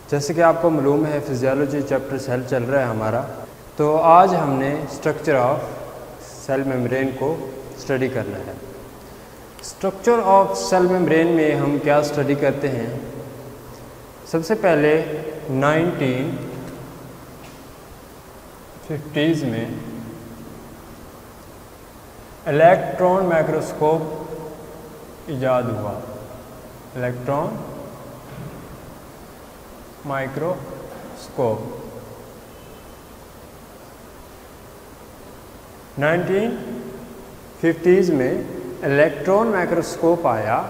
जैसे कि आपको मालूम है फिजियोलॉजी चैप्टर सेल चल रहा है हमारा, तो आज हमने स्ट्रक्चर ऑफ सेल मेम्ब्रेन को स्टडी करना है। स्ट्रक्चर ऑफ सेल मेम्ब्रेन में हम क्या स्टडी करते हैं? सबसे पहले 1950s में इलेक्ट्रॉन माइक्रोस्कोप इजाद हुआ। इलेक्ट्रॉन माइक्रोस्कोप 1950s में इलेक्ट्रॉन माइक्रोस्कोप आया।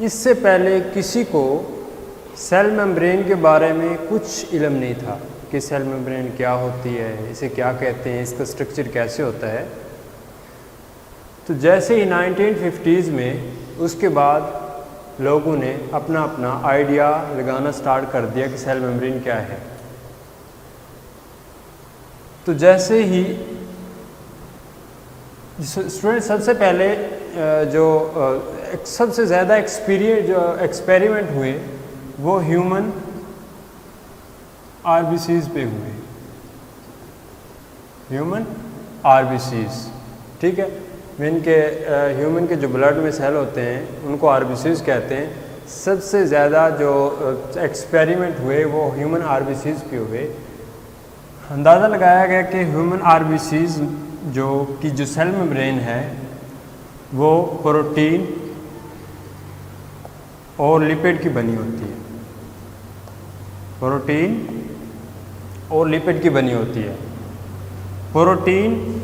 इससे पहले किसी को सेल मेम्ब्रेन के बारे में कुछ इल्म नहीं था कि सेल मेम्ब्रेन क्या होती है, इसे क्या कहते हैं, इसका स्ट्रक्चर कैसे होता है। तो जैसे ही 1950s में उसके बाद लोगों ने अपना अपना आइडिया लगाना स्टार्ट कर दिया कि सेल मेम्ब्रेन क्या है। तो जैसे ही स्टूडेंट सबसे पहले सबसे ज़्यादा एक्सपेरिमेंट हुए वो ह्यूमन आरबीसीज पे हुए। ह्यूमन आरबीसीज, ठीक है। ह्यूमन के जो ब्लड में सेल होते हैं उनको आरबीसीज कहते हैं। सबसे ज़्यादा जो एक्सपेरिमेंट हुए वो ह्यूमन आरबीसीज पे हुए। अंदाज़ा लगाया गया कि ह्यूमन आरबीसीज जो सेल मेम्ब्रेन है वो प्रोटीन और लिपिड की बनी होती है। प्रोटीन और लिपिड की बनी होती है। प्रोटीन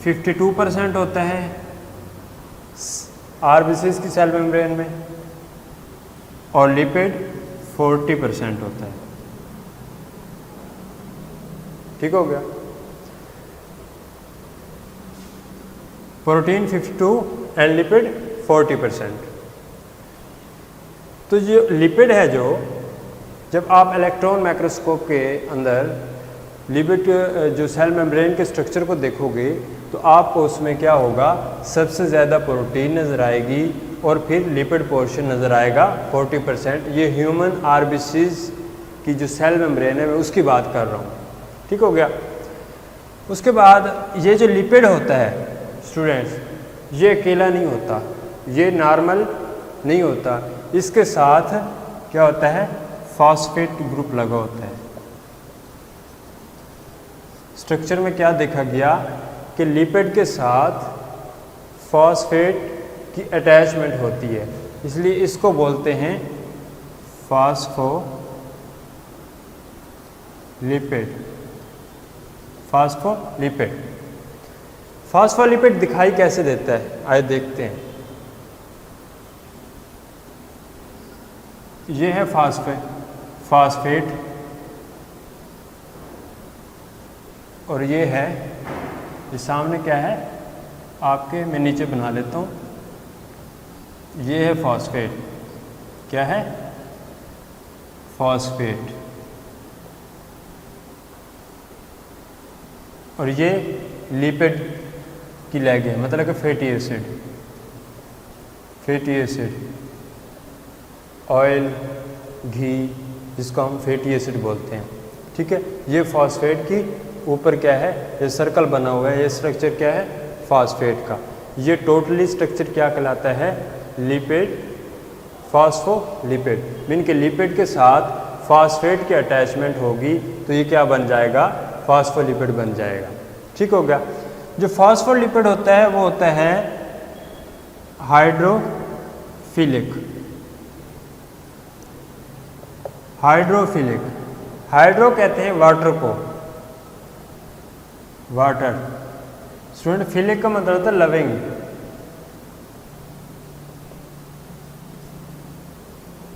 52% होता है आरबीसीज की सेल मेम्ब्रेन में और लिपिड 40% होता है। ठीक हो गया। Protein 52 and lipid 40%। तो जो लिपिड है, जब आप इलेक्ट्रॉन माइक्रोस्कोप के अंदर लिपिड जो सेल मेम्ब्रेन के स्ट्रक्चर को देखोगे तो आपको उसमें क्या होगा, सबसे ज़्यादा प्रोटीन नज़र आएगी और फिर लिपिड पोर्शन नज़र आएगा 40%। ये ह्यूमन आरबीसीज की जो सेल मेम्ब्रेन है मैं उसकी बात कर रहा हूँ। ठीक हो गया। उसके बाद ये जो लिपिड होता है स्टूडेंट्स, ये अकेला नहीं होता, ये नॉर्मल नहीं होता, इसके साथ क्या होता है, फॉस्फेट ग्रुप लगा होता है। स्ट्रक्चर में क्या देखा गया कि लिपिड के साथ फॉस्फेट की अटैचमेंट होती है, इसलिए इसको बोलते हैं फास्फोलिपिड। फास्फोलिपिड। फास्फोलिपिड दिखाई कैसे देता है, आइए देखते हैं। ये है फास्फेट और ये है, ये सामने क्या है आपके, मैं नीचे बना लेता हूँ। ये है फॉस्फेट। क्या है? फॉस्फेट। और ये लिपिड की लैग है, मतलब कि फैटी एसिड, ऑयल, घी, जिसको हम फैटी एसिड बोलते हैं। ठीक है। ये फॉस्फेट की ऊपर क्या है, ये सर्कल बना हुआ है, ये स्ट्रक्चर क्या है, फॉस्फेट का। ये टोटली स्ट्रक्चर क्या कहलाता है, लिपिड, फॉस्फोलिपिड। मीन के लिपिड के साथ फॉस्फेट की अटैचमेंट होगी तो ये क्या बन जाएगा, फॉस्फोलिपिड बन जाएगा। ठीक हो गया। जो फॉस्फोलिपिड होता है वो होता है हाइड्रोफिलिक। हाइड्रो कहते हैं वाटर को, वाटर। स्टूडेंट, फिलिक का मतलब होता है लविंग।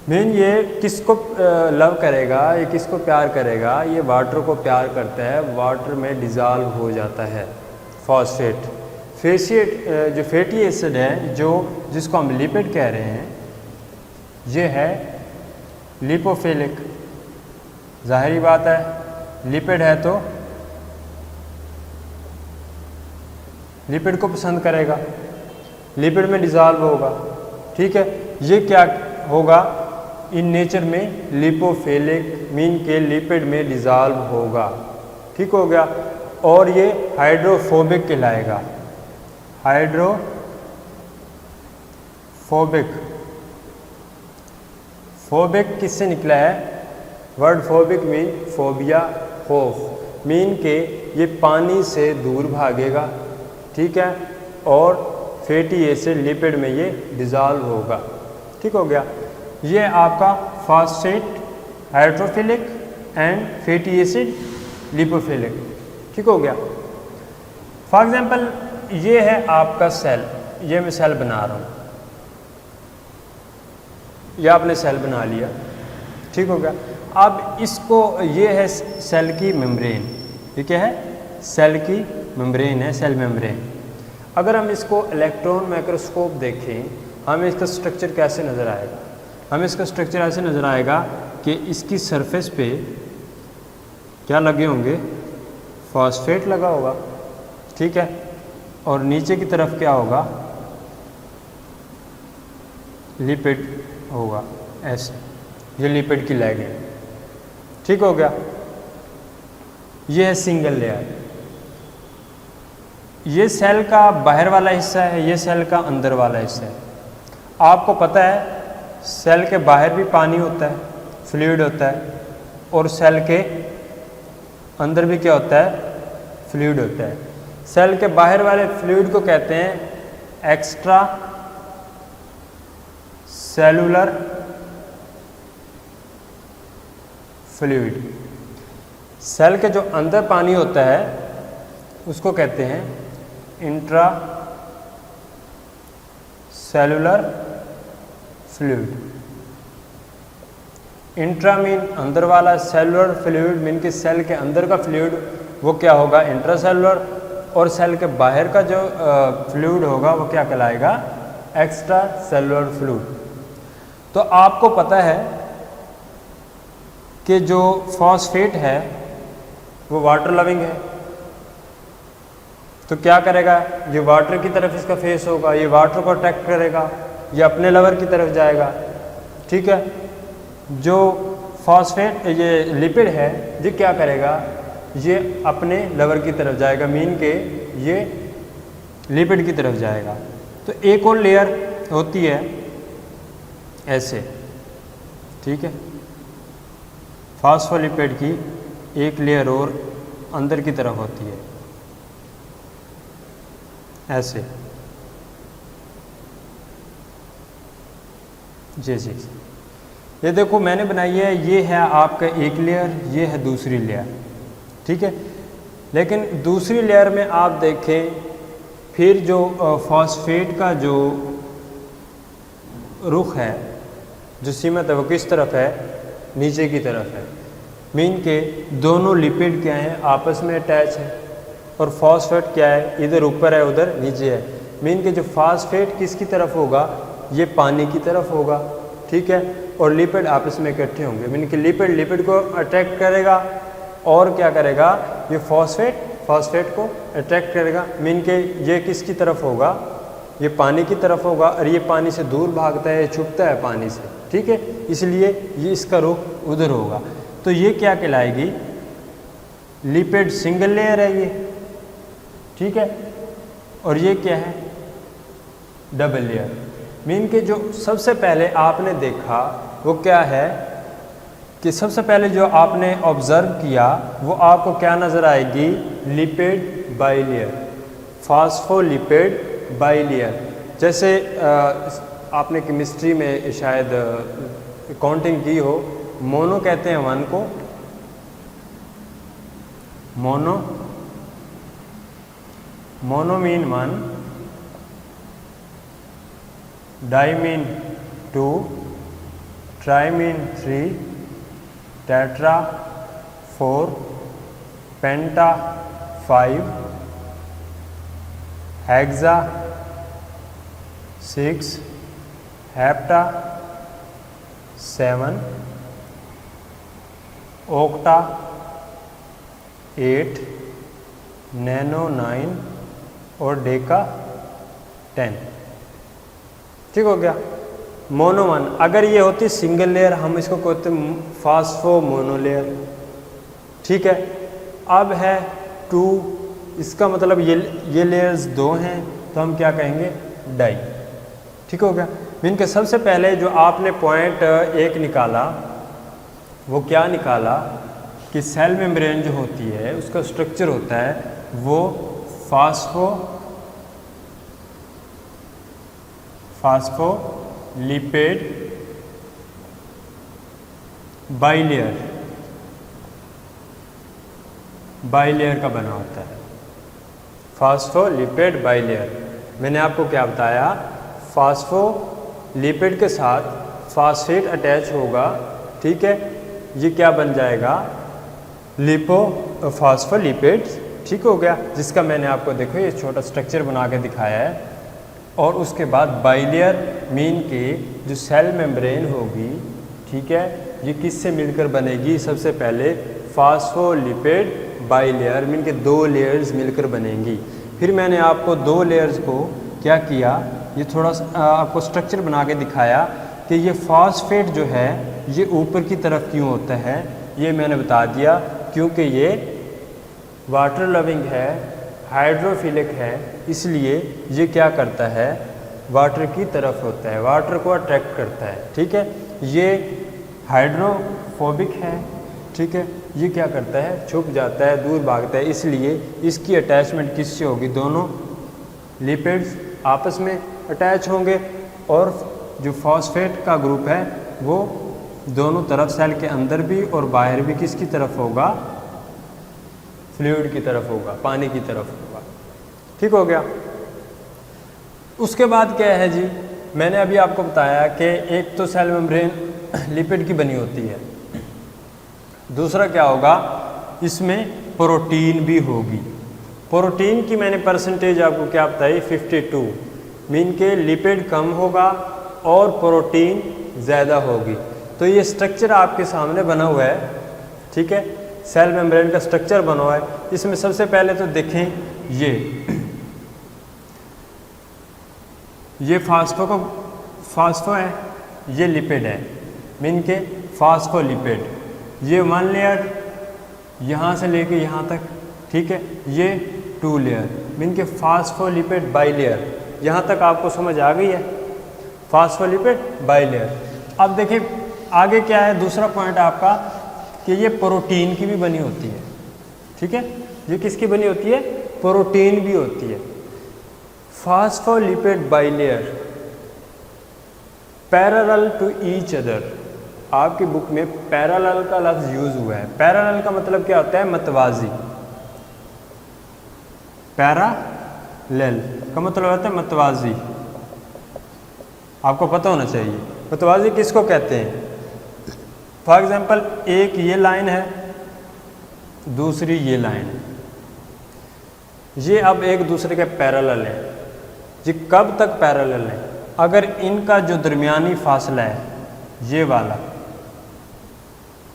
मीन ये किसको लव करेगा, ये किसको प्यार करेगा, ये वाटर को प्यार करता है, वाटर में डिज़ॉल्व हो जाता है फॉस्फेट। जो फैटी एसिड है, जिसको हम लिपिड कह रहे हैं, ये है लिपोफिलिक। जाहिर बात है, लिपिड है तो लिपिड को पसंद करेगा, लिपिड में डिज़ॉल्व होगा। ठीक है। ये क्या होगा, इन नेचर में लिपोफिलिक मीन के लिपिड में डिज़ॉल्व होगा। ठीक हो गया। और ये हाइड्रोफोबिक कहलाएगा। हाइड्रोफोबिक, फोबिक किससे निकला है? वर्ड फोबिक मीन फोबिया, खौफ, मीन के ये पानी से दूर भागेगा। ठीक है। और फैटी एसिड लिपिड में ये डिज़ॉल्व होगा। ठीक हो गया। ये आपका phosphate hydrophilic and fatty acid lipophilic. ठीक हो गया। फॉर एग्जांपल ये है आपका सेल, ये मैं सेल बना रहा हूँ, ये आपने सेल बना लिया। ठीक हो गया। अब इसको, ये है सेल की मेम्ब्रेन, ये क्या है? सेल की मेम्ब्रेन है, सेल मेम्ब्रेन। अगर हम इसको इलेक्ट्रॉन माइक्रोस्कोप देखें, हमें इसका स्ट्रक्चर कैसे नज़र आएगा? हमें इसका स्ट्रक्चर ऐसे नज़र आएगा कि इसकी सरफेस पे क्या लगे होंगे? फॉस्फेट लगा होगा। ठीक है। और नीचे की तरफ क्या होगा? लिपिड होगा, ऐसे, ये लिपिड की लैग है। ठीक हो गया। ये है सिंगल लेयर, ये सेल का बाहर वाला हिस्सा है, ये सेल का अंदर वाला हिस्सा है। आपको पता है सेल के बाहर भी पानी होता है, फ्लूइड होता है, और सेल के अंदर भी क्या होता है? फ्लूइड होता है। सेल के बाहर वाले फ्लूइड को कहते हैं एक्स्ट्रा सेलुलर फ्लूइड। सेल के जो अंदर पानी होता है उसको कहते हैं intra cellular fluid. Intra mean अंदर वाला, सेलुलर फ्लूइड मीन कि सेल के अंदर का फ्लूइड वो क्या होगा? इंट्रासेलुलर। और सेल के बाहर का जो फ्लूइड होगा वो क्या कहलाएगा? Extra cellular fluid. तो आपको पता है कि जो फॉस्फेट है वो वाटर लविंग है, तो क्या करेगा? ये वाटर की तरफ इसका फेस होगा, ये वाटर को अट्रैक्ट करेगा, ये अपने लवर की तरफ जाएगा। ठीक है। जो फॉस्फेट, ये लिपिड है, ये क्या करेगा? ये अपने लवर की तरफ जाएगा, मीन के ये लिपिड की तरफ जाएगा। तो एक और लेयर होती है ऐसे। ठीक है। फॉस्फोलिपिड की एक लेयर और अंदर की तरफ होती है ऐसे। जी जी, ये देखो मैंने बनाई है, ये है आपका एक लेयर, ये है दूसरी लेयर। ठीक है। लेकिन दूसरी लेयर में आप देखें फिर जो फॉस्फेट का जो रुख है, जो सीमत है, वो किस तरफ है? नीचे की तरफ है। मीन के दोनों लिपिड क्या हैं? आपस में अटैच है। और फॉस्फेट क्या है? इधर ऊपर है, उधर नीचे है। मीन के जो फॉस्फेट किसकी तरफ होगा? ये पानी की तरफ होगा। ठीक है। और लिपिड आपस में इकट्ठे होंगे, मीन कि लिपिड को अट्रैक्ट करेगा, और क्या करेगा? ये फॉस्फेट को अट्रैक्ट करेगा। मीन के ये किसकी तरफ होगा? ये पानी की तरफ होगा, और ये पानी से दूर भागता है, छुपता है पानी से। ठीक है। इसलिए ये इसका रुख उधर होगा। तो ये क्या कहलाएगी? लिपिड सिंगल लेयर है ये। ठीक है। और ये क्या है? Double layer. मीन के जो सबसे पहले आपने देखा वो क्या है कि सबसे पहले जो आपने ऑब्जर्व किया वो आपको क्या नज़र आएगी? Lipid bilayer, phospholipid bilayer. जैसे आपने केमिस्ट्री में शायद काउंटिंग की हो, मोनो कहते हैं वन को, mono mean 1, di mean 2, tri mean 3, tetra 4, penta 5, hexa 6, hepta 7, octa 8, nano 9 और डेका 10। ठीक हो गया। Mono one. अगर ये होती सिंगल लेयर हम इसको कहते हैं फास्फो मोनोलेयर, ठीक है। अब है 2, इसका मतलब ये लेयर्स 2 हैं तो हम क्या कहेंगे, डाई, ठीक हो गया। मीन के सबसे पहले जो आपने पॉइंट 1 निकाला वो क्या निकाला कि सेल मेम्ब्रेन जो होती है उसका स्ट्रक्चर होता है वो फास्फोलिपिड बाइलेयर का बना होता है, फास्फोलिपिड बाइलेयर। मैंने आपको क्या बताया, फास्फोलिपिड के साथ फास्फेट अटैच होगा, ठीक है, ये क्या बन जाएगा, फास्फोलिपिड, ठीक हो गया, जिसका मैंने आपको देखो ये छोटा स्ट्रक्चर बना के दिखाया है। और उसके बाद बाइलेयर मीन के जो सेल मेम्ब्रेन होगी, ठीक है, ये किससे मिलकर बनेगी, सबसे पहले फास्फोलिपिड बाइलेयर मीन के 2 लेयर्स मिलकर बनेंगी। फिर मैंने आपको 2 लेयर्स को क्या किया, ये थोड़ा आपको स्ट्रक्चर बना के दिखाया कि ये फास्फेट जो है ये ऊपर की तरफ क्यों होता है, ये मैंने बता दिया, क्योंकि ये वाटर लविंग है, हाइड्रोफिलिक है, इसलिए ये क्या करता है, वाटर की तरफ होता है, वाटर को अट्रैक्ट करता है, ठीक है। ये हाइड्रोफोबिक है, ठीक है, ये क्या करता है, छुप जाता है, दूर भागता है, इसलिए इसकी अटैचमेंट किससे होगी, दोनों लिपिड्स आपस में अटैच होंगे। और जो फॉस्फेट का ग्रुप है वो दोनों तरफ सेल के अंदर भी और बाहर भी किसकी तरफ होगा, फ्लूइड की तरफ होगा, पानी की तरफ होगा, ठीक हो गया। उसके बाद क्या है जी, मैंने अभी आपको बताया कि एक तो सेल मेम्ब्रेन लिपिड की बनी होती है, दूसरा क्या होगा, इसमें प्रोटीन भी होगी। प्रोटीन की मैंने परसेंटेज आपको क्या बताई, 52, मीन के लिपिड कम होगा और प्रोटीन ज़्यादा होगी। तो ये स्ट्रक्चर आपके सामने बना हुआ है, ठीक है, सेल मेम्ब्रेन का स्ट्रक्चर बना हुआ है। इसमें सबसे पहले तो देखें ये फास्फो है, ये लिपिड है, मीन के फास्फोलिपिड, ये 1 लेयर यहाँ से लेके यहाँ तक, ठीक है, ये 2 लेयर, मीन के फास्फोलिपिड बाइलेयर। यहाँ तक आपको समझ आ गई है, फास्फोलिपिड बाइलेयर। अब देखिए आगे क्या है, दूसरा पॉइंट आपका कि ये प्रोटीन की भी बनी होती है, ठीक है, ये किसकी बनी होती है, प्रोटीन भी होती है। Phospholipid bilayer parallel to each other, आपकी बुक में पैरेलल का लफ्ज यूज हुआ है। पैरेलल का मतलब क्या होता है, मतवाजी। पैरेलल का मतलब होता है मतवाजी, आपको पता होना चाहिए मतवाजी किसको कहते हैं। फॉर एग्जाम्पल एक ये लाइन है, दूसरी ये लाइन है, ये अब एक दूसरे के पैरेलल है। ये कब तक पैरेलल है, अगर इनका जो दरमियानी फासला है ये वाला,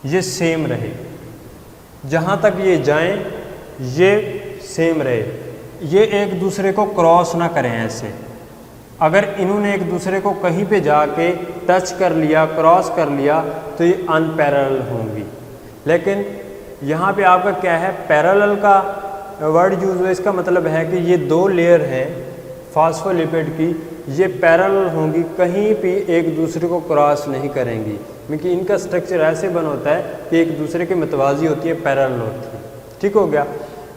ये सेम रहे, जहाँ तक ये जाएं ये सेम रहे, ये एक दूसरे को क्रॉस ना करें ऐसे। अगर इन्होंने एक दूसरे को कहीं पे जाके टच कर लिया, क्रॉस कर लिया, तो ये अनपैरेलल होंगी। लेकिन यहाँ पे आपका क्या है, पैरेलल का वर्ड यूज हुआ, इसका मतलब है कि ये 2 लेयर हैं फास्फोलिपिड की, ये पैरेलल होंगी, कहीं भी एक दूसरे को क्रॉस नहीं करेंगी, क्योंकि इनका स्ट्रक्चर ऐसे बना होता है कि एक दूसरे के मतवाजी होती है, पैरेलल होती है, ठीक हो गया।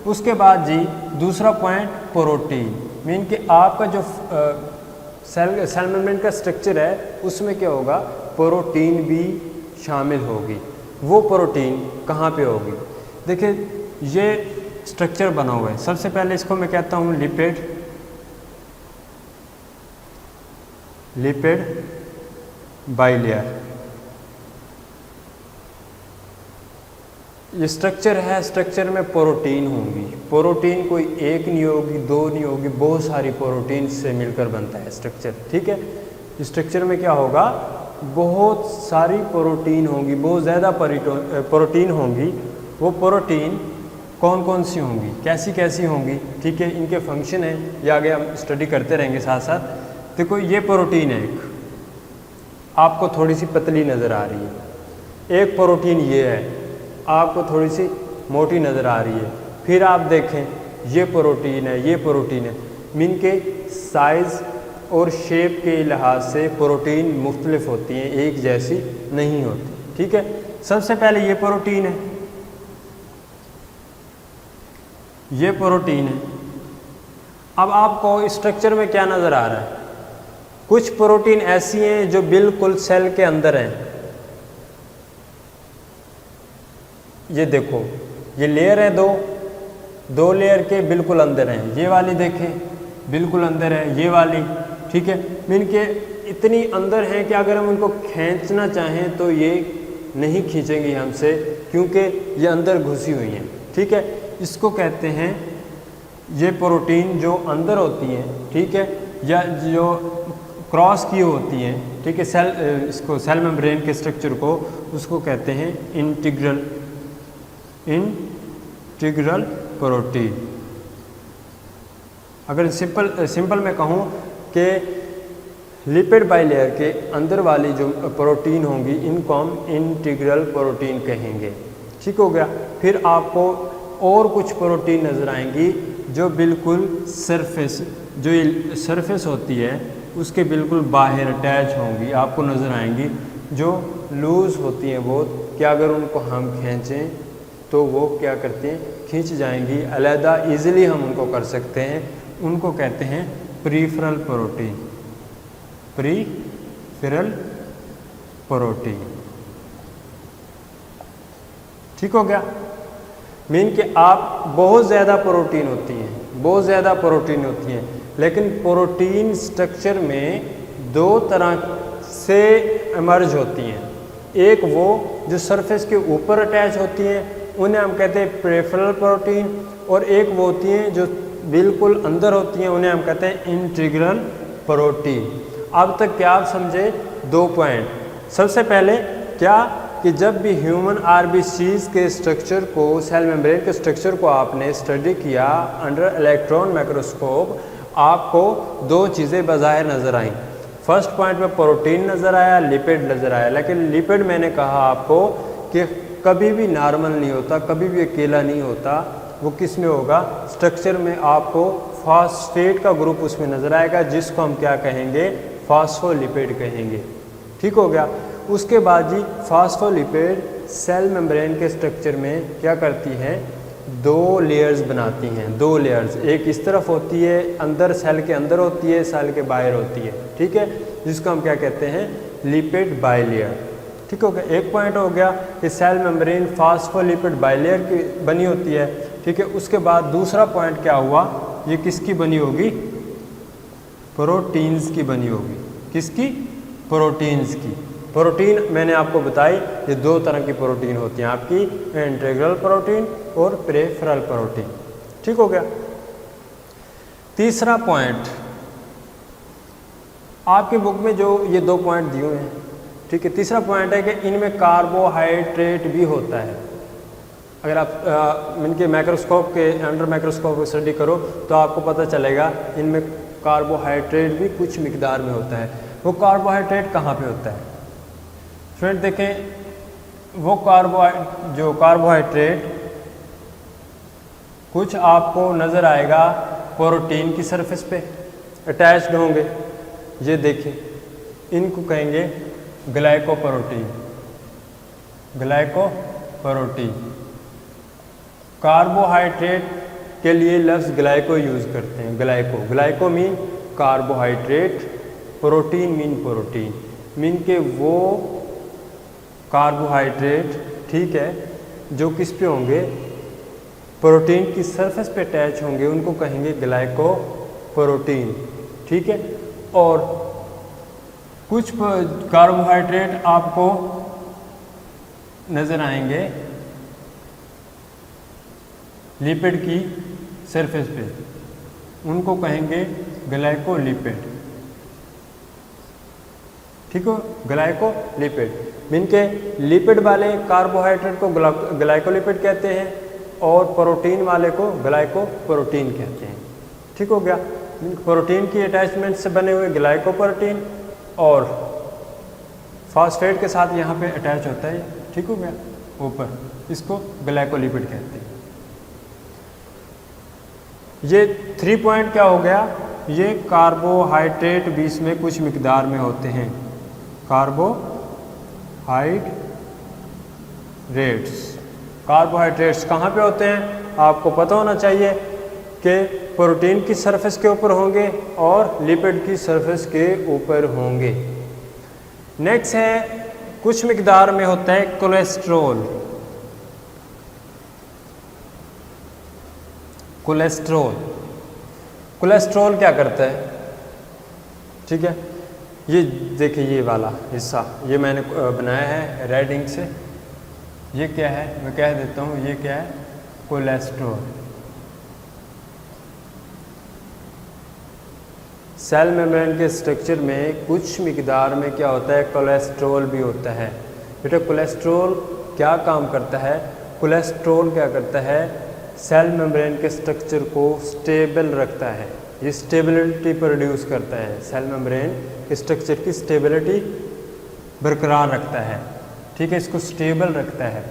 उसके बाद जी दूसरा पॉइंट, प्रोटीन, मीन कि आपका जो सेल मेम्ब्रेन का स्ट्रक्चर है उसमें क्या होगा, प्रोटीन भी शामिल होगी। वो प्रोटीन कहाँ पे होगी, देखिए ये स्ट्रक्चर बना हुआ है। सबसे पहले इसको मैं कहता हूँ लिपिड बाइलेयर। ये स्ट्रक्चर है, स्ट्रक्चर में प्रोटीन होंगी। प्रोटीन कोई एक नहीं होगी, 2 नहीं होगी, बहुत सारी प्रोटीन से मिलकर बनता है स्ट्रक्चर, ठीक है। स्ट्रक्चर में क्या होगा, बहुत सारी प्रोटीन होंगी, बहुत ज़्यादा प्रोटीन होंगी। वो प्रोटीन कौन कौन सी होंगी, कैसी कैसी होंगी, ठीक है, इनके फंक्शन हैं, ये आगे हम स्टडी करते रहेंगे साथ साथ। देखो ये प्रोटीन है एक, आपको थोड़ी सी पतली नज़र आ रही है। एक प्रोटीन ये है, आपको थोड़ी सी मोटी नज़र आ रही है। फिर आप देखें ये प्रोटीन है, ये प्रोटीन है, मीन के साइज़ और शेप के लिहाज से प्रोटीन मुख्तलिफ होती हैं, एक जैसी नहीं होती। ठीक है, सबसे पहले ये प्रोटीन है, ये प्रोटीन है। अब आपको स्ट्रक्चर में क्या नज़र आ रहा है? कुछ प्रोटीन ऐसी हैं जो बिल्कुल सेल के अंदर हैं। ये देखो, ये लेयर है, दो लेयर के बिल्कुल अंदर हैं। ये वाली देखें बिल्कुल अंदर है, ये वाली, ठीक है, मीन के इतनी अंदर है कि अगर हम उनको खींचना चाहें तो ये नहीं खींचेंगी हमसे, क्योंकि ये अंदर घुसी हुई हैं। ठीक है, इसको कहते हैं, ये प्रोटीन जो अंदर होती हैं, ठीक है, या जो क्रॉस की होती हैं, ठीक है, इसको सेल मेम्ब्रेन के स्ट्रक्चर को, उसको कहते हैं इंटीग्रल प्रोटीन। अगर सिंपल में कहूँ कि लिपिड बाइलेयर के अंदर वाली जो प्रोटीन होंगी, इनको हम इंटीग्रल प्रोटीन कहेंगे। ठीक हो गया। फिर आपको और कुछ प्रोटीन नज़र आएंगी जो बिल्कुल सरफेस होती है उसके बिल्कुल बाहर अटैच होंगी, आपको नज़र आएंगी, जो लूज़ होती हैं वो, क्या अगर उनको हम खींचें तो वो क्या करती हैं, खींच जाएंगी, अलहदा इजीली हम उनको कर सकते हैं। उनको कहते हैं प्रीफरल प्रोटीन, प्रीफरल प्रोटीन। ठीक हो गया। मीन कि आप बहुत ज़्यादा प्रोटीन होती हैं, लेकिन प्रोटीन स्ट्रक्चर में दो तरह से इमर्ज होती हैं। एक वो जो सरफेस के ऊपर अटैच होती हैं, उन्हें हम कहते हैं पेरिफेरल प्रोटीन, और एक वो होती हैं जो बिल्कुल अंदर होती हैं, उन्हें हम कहते हैं इंटीग्रल प्रोटीन। अब तक क्या आप समझे? 2 पॉइंट। सबसे पहले क्या कि जब भी ह्यूमन आरबीसीज के स्ट्रक्चर को, सेल मेम्ब्रेन के स्ट्रक्चर को आपने स्टडी किया अंडर इलेक्ट्रॉन माइक्रोस्कोप, आपको 2 चीज़ें बज़ाहिर नज़र आईं। फर्स्ट पॉइंट में प्रोटीन नज़र आया, लिपिड नज़र आया, लेकिन लिपिड मैंने कहा आपको कि कभी भी नॉर्मल नहीं होता, कभी भी अकेला नहीं होता। वो किस में होगा? स्ट्रक्चर में आपको फॉस्फेट का ग्रुप उसमें नज़र आएगा, जिसको हम क्या कहेंगे? फॉस्फोलिपिड कहेंगे। ठीक हो गया। उसके बाद जी फॉस्फोलिपिड सेल मेम्ब्रेन के स्ट्रक्चर में क्या करती हैं? 2 लेयर्स बनाती हैं, 2 लेयर्स। एक इस तरफ होती है, अंदर सेल के अंदर होती है, सेल के बाहर होती है। ठीक है, जिसको हम क्या कहते हैं? Lipid bilayer. ठीक हो गया। एक पॉइंट हो गया कि सेल मेम्ब्रेन फॉस्फोलिपिड बाइलेयर की बनी होती है। ठीक है, उसके बाद दूसरा पॉइंट क्या हुआ? ये किसकी बनी होगी? प्रोटीन्स की बनी होगी। किसकी? प्रोटीन्स की। प्रोटीन मैंने आपको बताई, ये 2 तरह की प्रोटीन होती हैं, आपकी इंटीग्रल प्रोटीन और पेरिफेरल प्रोटीन। ठीक हो गया। तीसरा पॉइंट, आपके बुक में जो ये 2 पॉइंट दिए हुए हैं, ठीक है, तीसरा पॉइंट है कि इनमें कार्बोहाइड्रेट भी होता है। अगर आप इनके माइक्रोस्कोप के अंडर माइक्रोस्कोप स्टडी करो तो आपको पता चलेगा इनमें कार्बोहाइड्रेट भी कुछ मिकदार में होता है। वो कार्बोहाइड्रेट कहाँ पे होता है? फ्रेंड देखें, वो कार्बोहाइड्रेट कुछ आपको नज़र आएगा प्रोटीन की सरफेस पे अटैच्ड होंगे। ये देखें, इनको कहेंगे ग्लाइकोप्रोटीन। ग्लाइकोप्रोटीन। कार्बोहाइड्रेट के लिए लफ्ज़ ग्लाइको यूज़ करते हैं। Glyco mean carbohydrate, protein mean protein, mean के वो कार्बोहाइड्रेट, ठीक है, जो किस पे होंगे? प्रोटीन की सरफेस पे अटैच होंगे, उनको कहेंगे ग्लाइकोप्रोटीन। ठीक है। और कुछ कार्बोहाइड्रेट आपको नज़र आएंगे लिपिड की सरफेस पे, उनको कहेंगे ग्लाइकोलिपिड। ठीक हो, ग्लाइकोलिपिड। मीन के लिपिड वाले कार्बोहाइड्रेट को ग्लाइकोलिपिड कहते हैं और प्रोटीन वाले को ग्लाइकोप्रोटीन कहते हैं। ठीक हो गया। प्रोटीन की अटैचमेंट से बने हुए ग्लाइकोप्रोटीन और फॉस्फेट के साथ यहाँ पे अटैच होता है, ठीक हो गया ऊपर, इसको ग्लाइकोलिपिड कहते हैं। ये 3 पॉइंट क्या हो गया, ये कार्बोहाइड्रेट भी इसमें कुछ मिकदार में होते हैं। कार्बोहाइड्रेट्स कहाँ पे होते हैं, आपको पता होना चाहिए कि प्रोटीन की सरफेस के ऊपर होंगे और लिपिड की सरफेस के ऊपर होंगे। नेक्स्ट है कुछ मिकदार में होता है कोलेस्ट्रॉल। कोलेस्ट्रॉल क्या करता है, ठीक है, ये देखिए ये वाला हिस्सा ये मैंने बनाया है रेड इंक से, ये क्या है मैं कह देता हूँ, ये क्या है कोलेस्ट्रॉल। सेल मेम्ब्रेन के स्ट्रक्चर में कुछ मिकदार में क्या होता है, कोलेस्ट्रॉल भी होता है। बेटा कोलेस्ट्रॉल क्या काम करता है, कोलेस्ट्रॉल क्या करता है, सेल मेम्ब्रेन के स्ट्रक्चर को स्टेबल रखता है, ये स्टेबिलिटी प्रोड्यूस करता है, सेल मेम्ब्रेन के स्ट्रक्चर की स्टेबिलिटी बरकरार रखता है, ठीक है, इसको स्टेबल रखता है।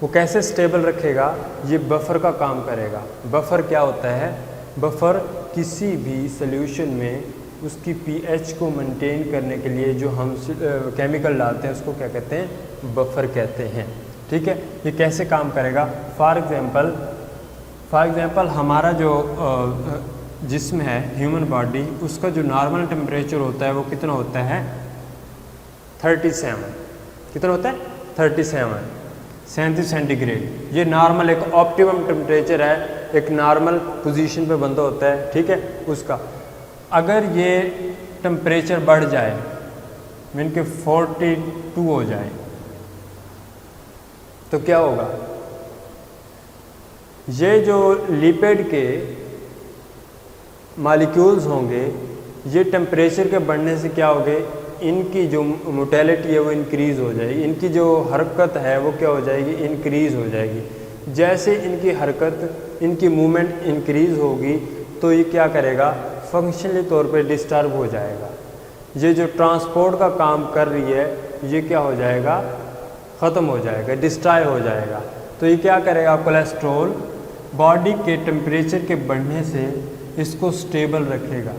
वो कैसे स्टेबल रखेगा, ये बफर का काम करेगा। बफर क्या होता है, बफर किसी भी सॉल्यूशन में उसकी पीएच को मेंटेन करने के लिए जो हम केमिकल डालते हैं उसको क्या कहते हैं, बफर कहते हैं, ठीक है। ये कैसे काम करेगा, फॉर एग्जांपल हमारा जो जिस्म है ह्यूमन बॉडी, उसका जो नॉर्मल टेम्परेचर होता है वो कितना होता है 37, कितना होता है 37 सेंटीग्रेड। ये नॉर्मल एक ऑप्टिमम टेम्परेचर है, एक नॉर्मल पोजीशन पे बंदा होता है, ठीक है उसका। अगर ये टेम्परेचर बढ़ जाए मीन के 42 हो जाए तो क्या होगा, ये जो लिपिड के मॉलिक्यूल्स होंगे ये टेम्परेचर के बढ़ने से क्या होगे, इनकी जो मोटेलिटी है वो इंक्रीज़ हो जाएगी, इनकी जो हरकत है वो क्या हो जाएगी, इंक्रीज़ हो जाएगी। जैसे इनकी हरकत, इनकी मूवमेंट इंक्रीज़ होगी तो ये क्या करेगा, फंक्शनली तौर पे डिस्टर्ब हो जाएगा। ये जो ट्रांसपोर्ट का काम कर रही है ये क्या हो जाएगा, ख़त्म हो जाएगा, डिस्ट्रॉय हो जाएगा। तो ये क्या करेगा, कोलेस्ट्रॉल बॉडी के टेम्परेचर के बढ़ने से इसको स्टेबल रखेगा,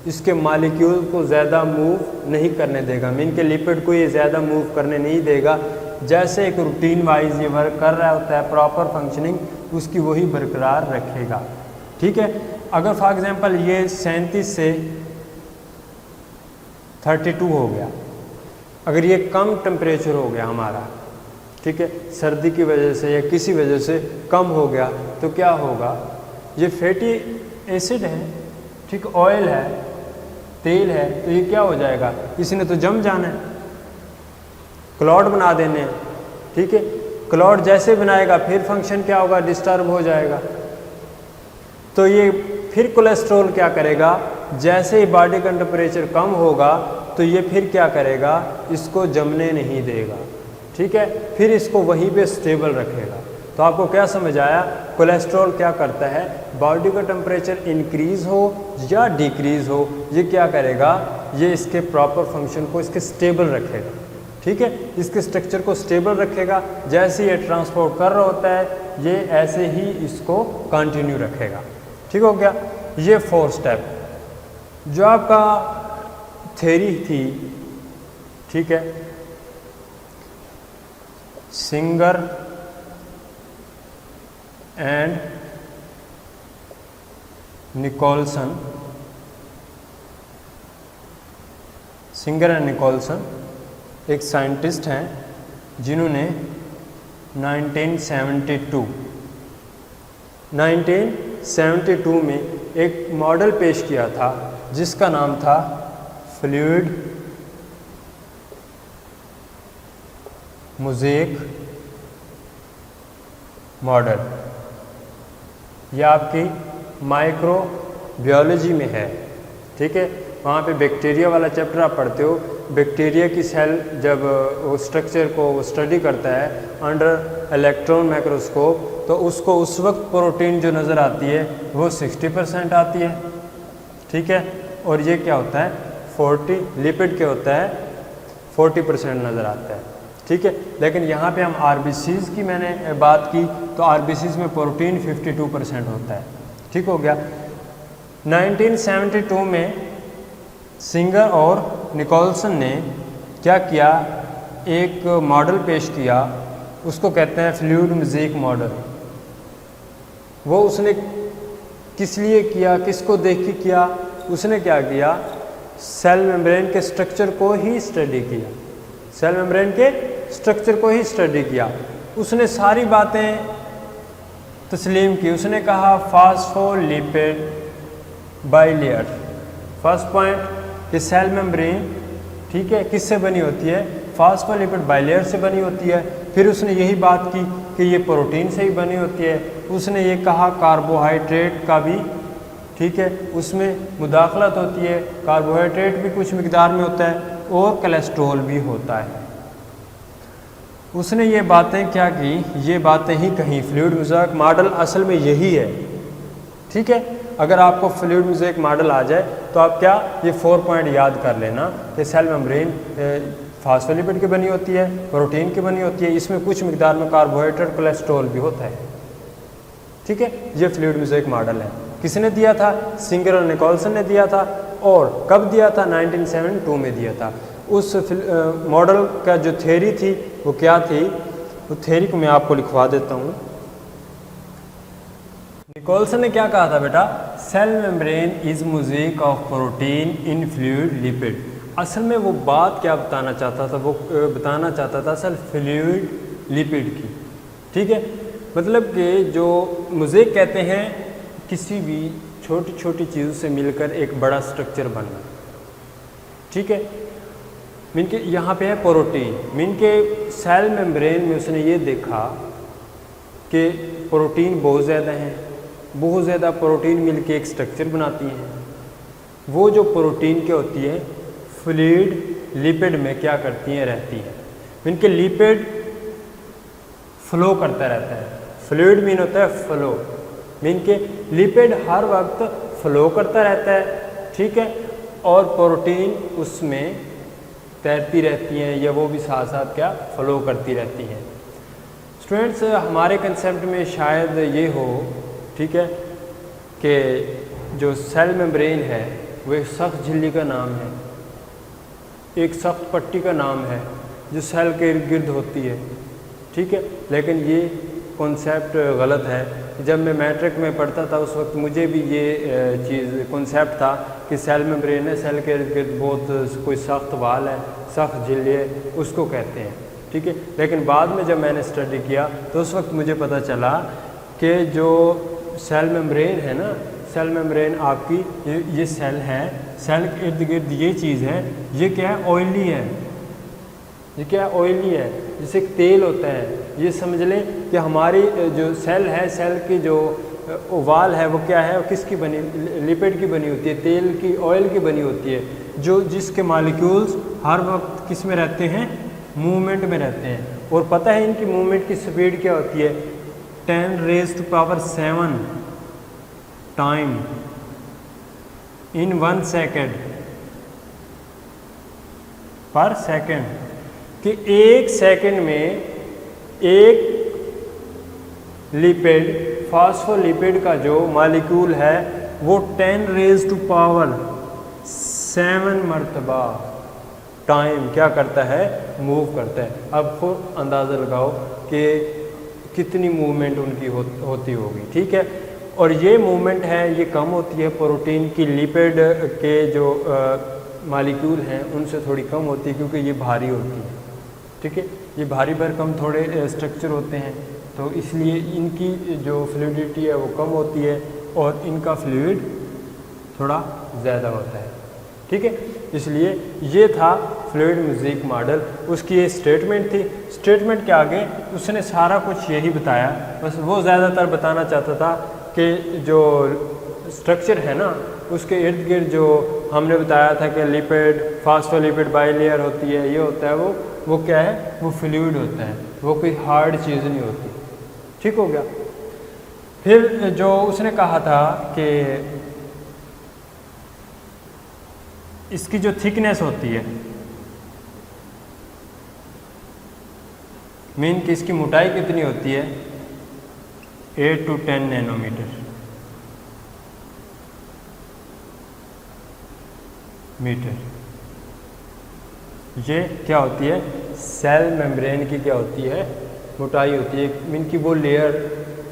इसके मॉलिक्यूल को ज़्यादा मूव नहीं करने देगा, मीन के लिपिड को ये ज़्यादा मूव करने नहीं देगा। जैसे एक रूटीन वाइज ये वर्क कर रहा होता है, प्रॉपर फंक्शनिंग उसकी वही बरकरार रखेगा, ठीक है। अगर फॉर एग्जांपल ये 37 से 32 हो गया, अगर ये कम टेम्परेचर हो गया हमारा, ठीक है, सर्दी की वजह से या किसी वजह से कम हो गया तो क्या होगा, ये फैटी एसिड है, ठीक, ऑयल है, तेल है, तो ये क्या हो जाएगा, इसने तो जम जाना है, क्लॉट बना देने हैं, ठीक है। क्लॉट जैसे बनाएगा फिर फंक्शन क्या होगा, डिस्टर्ब हो जाएगा। तो ये फिर कोलेस्ट्रॉल क्या करेगा, जैसे ही बॉडी का टेम्परेचर कम होगा तो ये फिर क्या करेगा, इसको जमने नहीं देगा, ठीक है, फिर इसको वहीं पे स्टेबल रखेगा। तो आपको क्या समझ आया, कोलेस्ट्रॉल क्या करता है, बॉडी का टेम्परेचर इंक्रीज़ हो या डिक्रीज़ हो ये क्या करेगा, ये इसके प्रॉपर फंक्शन को इसके स्टेबल रखेगा, ठीक है, इसके स्ट्रक्चर को स्टेबल रखेगा। जैसे ये ट्रांसपोर्ट कर रहा होता है ये ऐसे ही इसको कंटिन्यू रखेगा, ठीक हो गया। ये 4 स्टेप जो आपका थ्योरी थी, ठीक है, Singer and Nicolson, Singer and Nicolson एक साइंटिस्ट हैं जिन्होंने 1972 में एक मॉडल पेश किया था जिसका नाम था फ्लूइड मोज़ेक मॉडल। यह आपकी माइक्रोबायोलॉजी में है, ठीक है, वहाँ पे बैक्टीरिया वाला चैप्टर आप पढ़ते हो। बैक्टीरिया की सेल जब वो स्ट्रक्चर को स्टडी करता है अंडर इलेक्ट्रॉन माइक्रोस्कोप तो उसको उस वक्त प्रोटीन जो नज़र आती है वो 60% आती है, ठीक है, और ये क्या होता है 40, लिपिड क्या होता है 40% नज़र आता है, ठीक है। लेकिन यहाँ पे हम आरबीसीज़ की मैंने बात की तो आरबीसीज़ में प्रोटीन 52% होता है, ठीक हो गया। 1972 में सिंगर और निकोलसन ने क्या किया, एक मॉडल पेश किया, उसको कहते हैं फ्लूइड म्यूजिक मॉडल। वो उसने किस लिए किया, किसको देख के किया, उसने क्या किया, सेल मेम्ब्रेन के स्ट्रक्चर को ही स्टडी किया, सेल मेम्ब्रेन के स्ट्रक्चर को ही स्टडी किया। उसने सारी बातें तस्लीम की। उसने कहा फास्फोलिपिड बाइलेयर, फर्स्ट पॉइंट कि सेल मेम्ब्रेन, ठीक है, किससे बनी होती है, फास्फोलिपिड बाइलेयर से बनी होती है। फिर उसने यही बात की कि ये प्रोटीन से ही बनी होती है। उसने ये कहा कार्बोहाइड्रेट का भी, ठीक है, उसमें मुदाखलत होती है, कार्बोहाइड्रेट भी कुछ मिकदार में होता है और कोलेस्ट्रॉल भी होता है। उसने ये बातें क्या की, ये बातें ही कहीं। फ्लूइड म्यूजिक मॉडल असल में यही है, ठीक है। अगर आपको फ्लूइड म्यूजिक मॉडल आ जाए तो आप क्या, ये 4 पॉइंट याद कर लेना कि सेल मेम्ब्रेन फास्फोलिपिड की बनी होती है, प्रोटीन की बनी होती है, इसमें कुछ मिकदार में कार्बोहाइड्रेट कोलेस्ट्रॉल भी होता है, ठीक है। ये फ्लूइड म्यूजिक मॉडल है। किसने दिया था, सिंगर और निकोलसन ने दिया था। और कब दिया था, 1972 में दिया था। उस मॉडल का जो थ्योरी थी वो क्या थी, वो थ्योरी को मैं आपको लिखवा देता हूँ। निकोलसन ने क्या कहा था बेटा, cell membrane is mosaic of protein in fluid lipid. असल में वो बात क्या बताना चाहता था, वो बताना चाहता था असल फ्लूइड लिपिड की, ठीक है। मतलब कि जो म्यूजिक कहते हैं किसी भी छोटी छोटी चीज़ों से मिलकर एक बड़ा स्ट्रक्चर बनना, ठीक है। मीन के यहाँ पे है प्रोटीन, मीन के सेल मेम्ब्रेन में उसने ये देखा कि प्रोटीन बहुत ज़्यादा हैं, बहुत ज़्यादा प्रोटीन मिलके एक स्ट्रक्चर बनाती हैं। वो जो प्रोटीन क्या होती है, फ्लूइड लिपिड में क्या करती हैं, रहती हैं। मीन के लिपिड फ्लो करता रहता है। फ्लूइड मीन होता है फ्लो, मीन के लिपिड हर वक्त फ्लो करता रहता है, ठीक है। और प्रोटीन उसमें तैरती रहती हैं या वो भी साथ साथ क्या फ्लो करती रहती हैं। स्टूडेंट्स, हमारे कंसेप्ट में शायद ये हो, ठीक है, कि जो सेल मेम्ब्रेन है वो एक सख्त झिल्ली का नाम है, एक सख्त पट्टी का नाम है जो सेल के इर्द गिर्द होती है, ठीक है। लेकिन ये कॉन्सेप्ट गलत है। जब मैं मैट्रिक में पढ़ता था उस वक्त मुझे भी ये चीज़ कॉन्सेप्ट था कि सेल मेम्ब्रेन है, सेल के इर्द गिर्द बहुत कोई सख्त वाल है, सख्त झिल्ली है, उसको कहते हैं, ठीक है। लेकिन बाद में जब मैंने स्टडी किया तो उस वक्त मुझे पता चला कि जो सेल मेम्ब्रेन है ना, सेल मेम्ब्रेन आपकी ये सेल है, सेल के इर्द गिर्द ये चीज़ है, ये क्या है, ऑयली है। ये क्या है, ऑयली है, जैसे तेल होता है। ये समझ लें कि हमारी जो सेल है, सेल की जो ओवाल है वो क्या है, किसकी बनी, लिपिड की बनी होती है, तेल की, ऑयल की बनी होती है, जो जिसके मॉलिक्यूल्स हर वक्त किस में रहते हैं, मूवमेंट में रहते हैं। और पता है इनकी मूवमेंट की स्पीड क्या होती है, 10⁻⁷ टाइम इन 1 सेकेंड पर सेकेंड, कि 1 सेकेंड में एक लिपिड, फास्फोलिपिड का जो मॉलिक्यूल है वो 10⁻⁷ मरतबा टाइम क्या करता है, मूव करता है। अब खुद अंदाज़ा लगाओ कि कितनी मूवमेंट उनकी होती होगी, ठीक है। और ये मूवमेंट है ये कम होती है प्रोटीन की, लिपिड के जो मॉलिक्यूल हैं उनसे थोड़ी कम होती है क्योंकि ये भारी होती है, ठीक है। ये भारी भरकम थोड़े स्ट्रक्चर होते हैं तो इसलिए इनकी जो फ्लूइडिटी है वो कम होती है और इनका फ्लूइड थोड़ा ज़्यादा होता है, ठीक है। इसलिए ये था फ्लूइड म्यूजिक मॉडल, उसकी ये स्टेटमेंट थी। स्टेटमेंट के आगे उसने सारा कुछ यही बताया, बस वो ज़्यादातर बताना चाहता था कि जो स्ट्रक्चर है ना उसके इर्द गिर्द जो हमने बताया था कि लिपिड, फास्फोलिपिड बाइलेयर होती है, ये होता है वो क्या है, वो फ्लूइड होता है, वो कोई हार्ड चीज़ नहीं होती, ठीक हो गया। फिर जो उसने कहा था कि इसकी जो थिकनेस होती है, मीन कि इसकी मोटाई कितनी होती है 8 to 10 नैनोमीटर ये क्या होती है सेल मेम्ब्रेन की क्या होती है मोटाई होती है। मीन की वो लेयर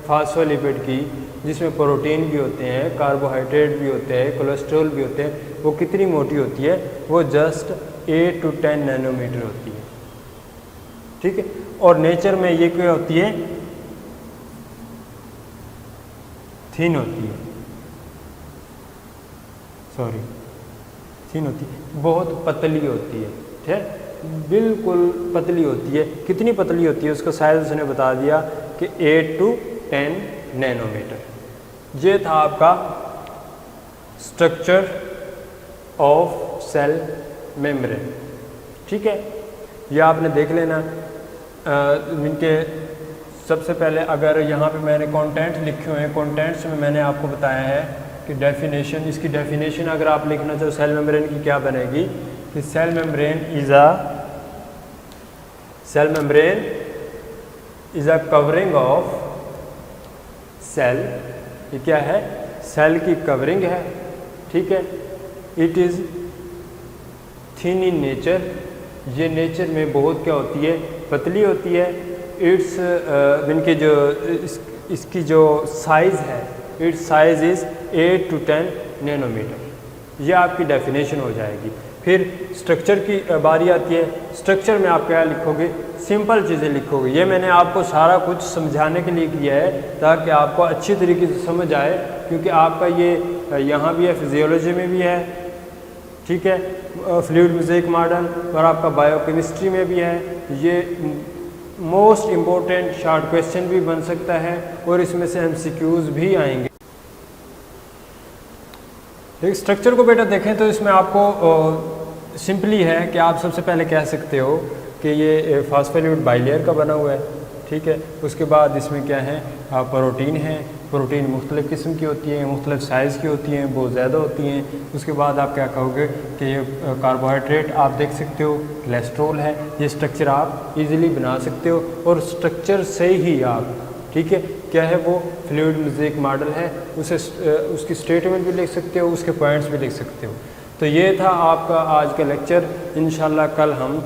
फास्फोलिपिड की जिसमें प्रोटीन भी होते हैं, कार्बोहाइड्रेट भी होते हैं, कोलेस्ट्रॉल भी होते हैं, वो कितनी मोटी होती है, वो जस्ट 8 to 10 नैनोमीटर होती है। ठीक है, और नेचर में ये क्या होती है थिन होती है, थिन होती है, बहुत पतली होती है। ठीक है, बिल्कुल पतली होती है। कितनी पतली होती है उसका साइज उसने बता दिया कि 8 to 10 नैनोमीटर। ये था आपका स्ट्रक्चर ऑफ सेल मेम्ब्रेन। ठीक है, ये आपने देख लेना। इनके सबसे पहले अगर यहाँ पे मैंने कंटेंट लिखे हुए हैं, कंटेंट्स में मैंने आपको बताया है कि डेफिनेशन, इसकी डेफिनेशन अगर आप लिखना चाहो सेल मेम्ब्रेन की क्या बनेगी कि cell membrane is a covering of cell. ये क्या है, सेल की कवरिंग है। ठीक है, it is thin in nature, ये नेचर में बहुत क्या होती है पतली होती है। इट्स इनके जो इसकी जो साइज़ है, its size is 8 to 10 nanometre. ये आपकी डेफिनेशन हो जाएगी। फिर स्ट्रक्चर की बारी आती है। स्ट्रक्चर में आप क्या लिखोगे, सिंपल चीज़ें लिखोगे। ये मैंने आपको सारा कुछ समझाने के लिए किया है ताकि आपको अच्छी तरीके से समझ आए, क्योंकि आपका ये यहाँ भी है, फिजियोलॉजी में भी है। ठीक है, फ्लूइड मोज़ेक मॉडल, और आपका बायोकेमिस्ट्री में भी है। ये मोस्ट इम्पोर्टेंट शॉर्ट क्वेश्चन भी बन सकता है और इसमें से MCQs भी आएंगे। एक स्ट्रक्चर को बेटा देखें तो इसमें आपको सिंपली है कि आप सबसे पहले कह सकते हो कि ये फास्फोलिपिड बाइलेयर का बना हुआ है। ठीक है, उसके बाद इसमें क्या है, प्रोटीन है। प्रोटीन मुख्तलिफ़ किस्म की होती हैं, मुख्तलिफ़ साइज़ की होती हैं, बहुत ज़्यादा होती हैं। उसके बाद आप क्या कहोगे कि ये कार्बोहाइड्रेट आप देख सकते हो, कोलेस्ट्रॉल है। ये स्ट्रक्चर आप इजीली बना सकते हो, और स्ट्रक्चर से ही आप, ठीक है, क्या है वो फ्लूइड मोज़ेक मॉडल है, उसे उसकी स्टेटमेंट भी लिख सकते हो, उसके पॉइंट्स भी लिख सकते हो। तो ये था आपका आज का लेक्चर। इंशाल्लाह कल हम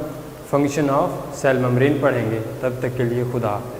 फंक्शन ऑफ सेल मेम्ब्रेन पढ़ेंगे। तब तक के लिए खुदा हाफ़िज़।